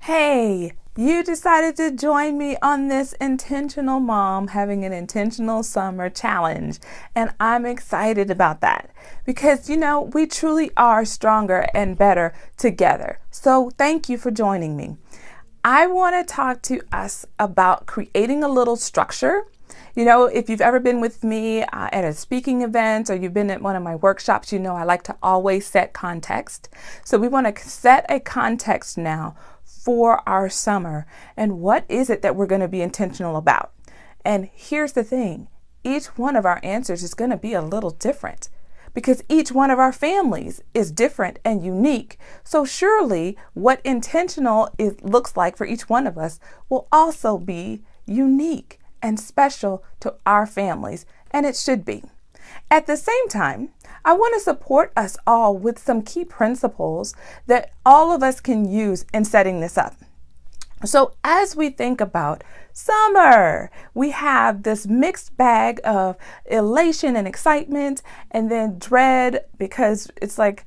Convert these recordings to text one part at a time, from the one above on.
Hey, you decided to join me on this intentional mom having an intentional summer challenge. And I'm excited about that because, we truly are stronger and better together. So thank you for joining me. I want to talk to us about creating a little structure. If you've ever been with me at a speaking event or you've been at one of my workshops, I like to always set context. So we want to set a context now for our summer. And what is it that we're going to be intentional about? And here's the thing. Each one of our answers is going to be a little different because each one of our families is different and unique. So surely what intentional looks like for each one of us will also be unique and special to our families, and it should be. At the same time, I want to support us all with some key principles that all of us can use in setting this up. So as we think about summer, we have this mixed bag of elation and excitement and then dread because it's like,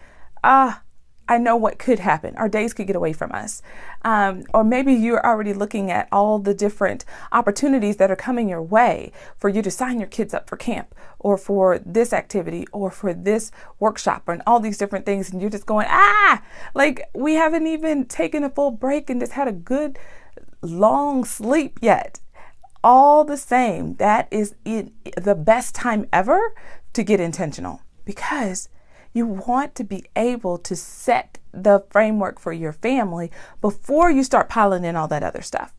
I know what could happen. Our days could get away from us. Or maybe you're already looking at all the different opportunities that are coming your way for you to sign your kids up for camp or for this activity or for this workshop and all these different things. And you're just going, like we haven't even taken a full break and just had a good long sleep yet. All the same, that is the best time ever to get intentional because you want to be able to set the framework for your family before you start piling in all that other stuff.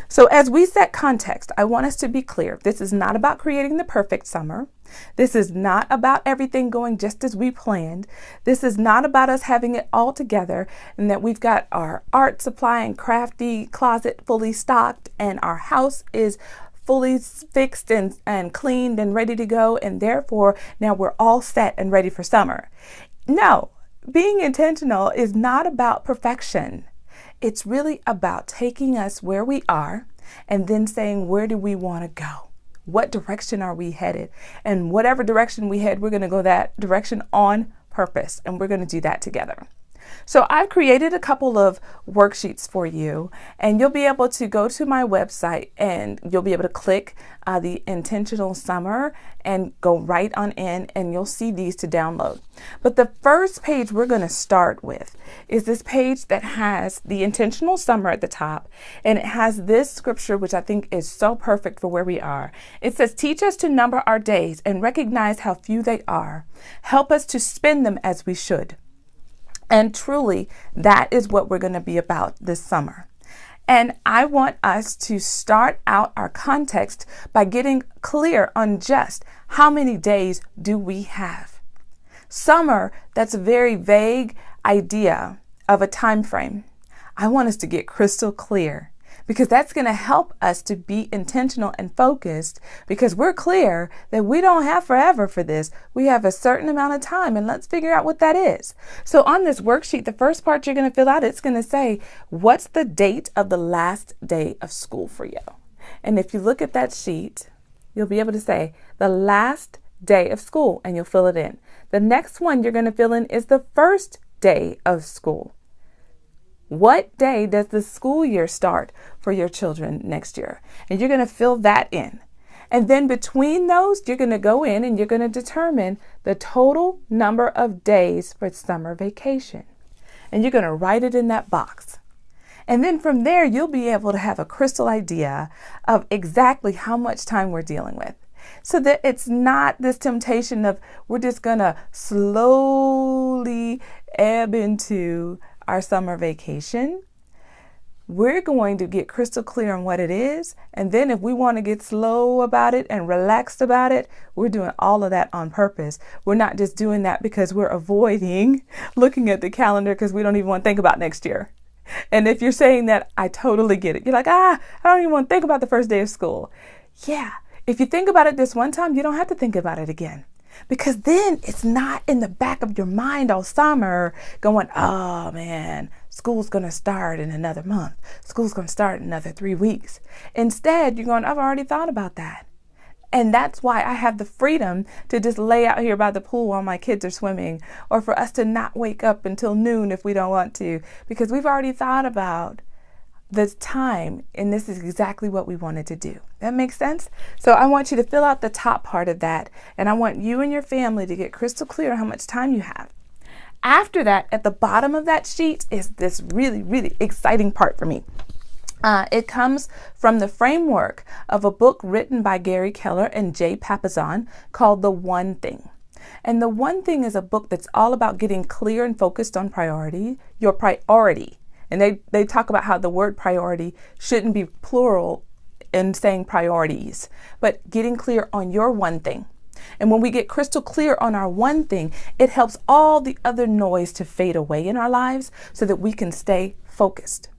So as we set context, I want us to be clear. This is not about creating the perfect summer. This is not about everything going just as we planned. This is not about us having it all together and that we've got our art supply and crafty closet fully stocked and our house is fully fixed and cleaned and ready to go, and therefore now we're all set and ready for summer. No, being intentional is not about perfection. It's really about taking us where we are and then saying, where do we want to go? What direction are we headed? And whatever direction we head, we're going to go that direction on purpose, and we're going to do that together. So I've created a couple of worksheets for you, and you'll be able to go to my website and you'll be able to click the intentional summer and go right on in and you'll see these to download. But the first page we're going to start with is this page that has the intentional summer at the top, and it has this scripture which I think is so perfect for where we are. It says, "Teach us to number our days and recognize how few they are. Help us to spend them as we should." And truly, that is what we're going to be about this summer. And I want us to start out our context by getting clear on just how many days do we have. Summer, that's a very vague idea of a time frame. I want us to get crystal clear because that's going to help us to be intentional and focused because we're clear that we don't have forever for this. We have a certain amount of time, and let's figure out what that is. So on this worksheet, the first part you're going to fill out, it's going to say, what's the date of the last day of school for you? And if you look at that sheet, you'll be able to say the last day of school, and you'll fill it in. The next one you're going to fill in is the first day of school. What day does the school year start for your children next year? And you're going to fill that in. And then between those, you're going to go in and you're going to determine the total number of days for summer vacation. And you're going to write it in that box. And then from there, you'll be able to have a crystal idea of exactly how much time we're dealing with. So that it's not this temptation of we're just going to slowly ebb into our summer vacation. We're going to get crystal clear on what it is. And then if we want to get slow about it and relaxed about it, we're doing all of that on purpose. We're not just doing that because we're avoiding looking at the calendar because we don't even want to think about next year. And if you're saying that, I totally get it. You're like, I don't even want to think about the first day of school. Yeah. If you think about it this one time, you don't have to think about it again. Because then it's not in the back of your mind all summer going, oh man, school's going to start in another month. School's going to start in another 3 weeks. Instead, you're going, I've already thought about that. And that's why I have the freedom to just lay out here by the pool while my kids are swimming, or for us to not wake up until noon if we don't want to, because we've already thought about the time, and this is exactly what we wanted to do. That makes sense? So I want you to fill out the top part of that, and I want you and your family to get crystal clear on how much time you have. After that, at the bottom of that sheet is this really, really exciting part for me. It comes from the framework of a book written by Gary Keller and Jay Papasan called The One Thing. And The One Thing is a book that's all about getting clear and focused on your priority. And they talk about how the word priority shouldn't be plural in saying priorities, but getting clear on your one thing. And when we get crystal clear on our one thing, it helps all the other noise to fade away in our lives so that we can stay focused.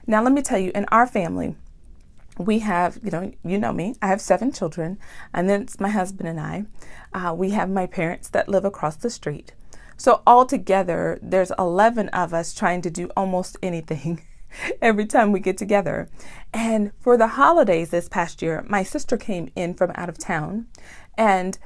Now, let me tell you, in our family, we have, you know me, I have 7 children, and then it's my husband and I. We have my parents that live across the street. So altogether, there's 11 of us trying to do almost anything every time we get together. And for the holidays this past year, my sister came in from out of town, and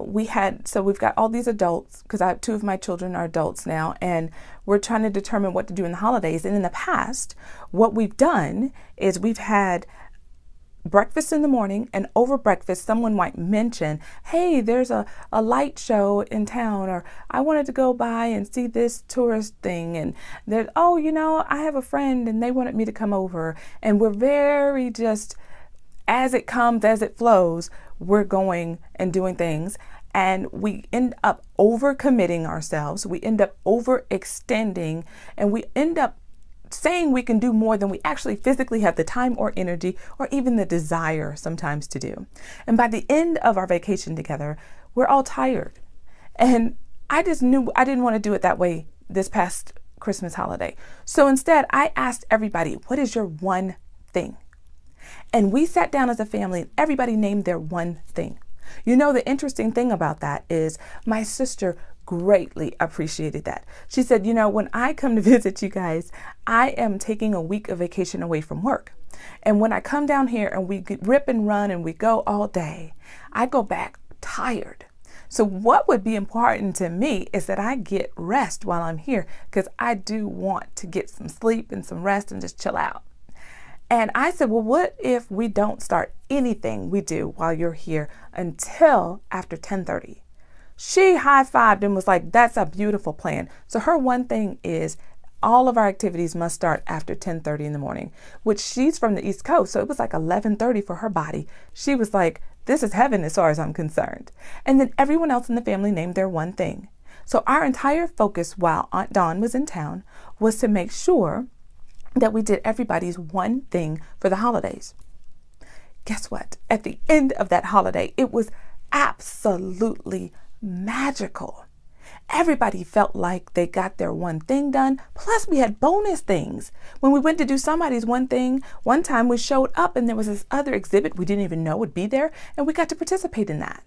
we've got all these adults, because I have 2 of my children are adults now, and we're trying to determine what to do in the holidays. And in the past, what we've done is we've had breakfast in the morning, and over breakfast, someone might mention, hey, there's a light show in town, or I wanted to go by and see this tourist thing. And I have a friend and they wanted me to come over. And we're very just, as it comes, as it flows, we're going and doing things. And we end up overcommitting ourselves. We end up overextending, and we end up saying we can do more than we actually physically have the time or energy or even the desire sometimes to do. And by the end of our vacation together, we're all tired. And I just knew I didn't want to do it that way this past Christmas holiday. So instead, I asked everybody, what is your one thing? And we sat down as a family and everybody named their one thing. The interesting thing about that is my sister greatly appreciated that. She said, when I come to visit you guys, I am taking a week of vacation away from work. And when I come down here and we rip and run and we go all day, I go back tired. So what would be important to me is that I get rest while I'm here, because I do want to get some sleep and some rest and just chill out. And I said, well, what if we don't start anything we do while you're here until after 10:30? She high-fived and was like, that's a beautiful plan. So her one thing is all of our activities must start after 10:30 in the morning, which she's from the East Coast. So it was like 11:30 for her body. She was like, this is heaven as far as I'm concerned. And then everyone else in the family named their one thing. So our entire focus while Aunt Dawn was in town was to make sure that we did everybody's one thing for the holidays. Guess what? At the end of that holiday, it was absolutely magical. Everybody felt like they got their one thing done. Plus, we had bonus things. When we went to do somebody's one thing, one time we showed up and there was this other exhibit we didn't even know would be there, and we got to participate in that.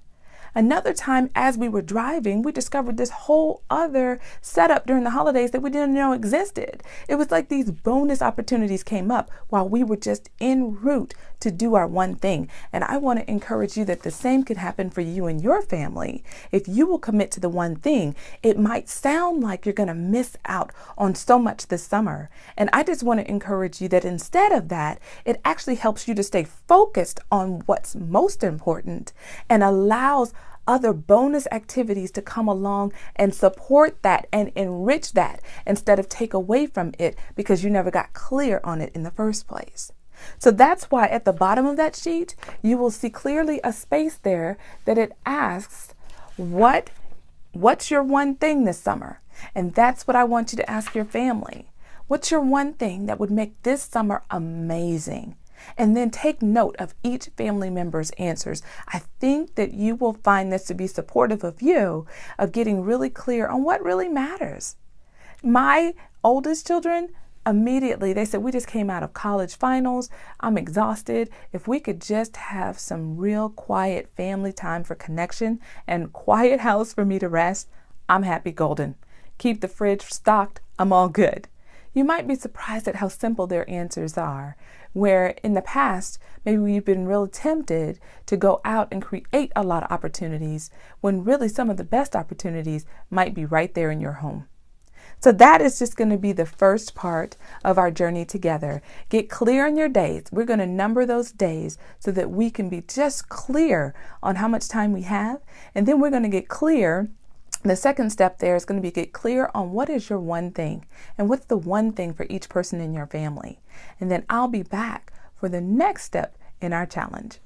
Another time, as we were driving, we discovered this whole other setup during the holidays that we didn't know existed. It was like these bonus opportunities came up while we were just en route to do our one thing. And I want to encourage you that the same could happen for you and your family. If you will commit to the one thing, it might sound like you're going to miss out on so much this summer. And I just want to encourage you that instead of that, it actually helps you to stay focused on what's most important and allows other bonus activities to come along and support that and enrich that instead of take away from it because you never got clear on it in the first place. So that's why at the bottom of that sheet, you will see clearly a space there that it asks, what's your one thing this summer? And that's what I want you to ask your family. What's your one thing that would make this summer amazing? And then take note of each family member's answers. I think that you will find this to be supportive of you, of getting really clear on what really matters. My oldest children, immediately, they said, we just came out of college finals. I'm exhausted. If we could just have some real quiet family time for connection and quiet house for me to rest, I'm happy golden. Keep the fridge stocked. I'm all good. You might be surprised at how simple their answers are, where in the past, maybe we've been real tempted to go out and create a lot of opportunities when really some of the best opportunities might be right there in your home. So that is just going to be the first part of our journey together. Get clear on your days. We're going to number those days so that we can be just clear on how much time we have. And then we're going to get clear. The second step there is going to be get clear on what is your one thing and what's the one thing for each person in your family. And then I'll be back for the next step in our challenge.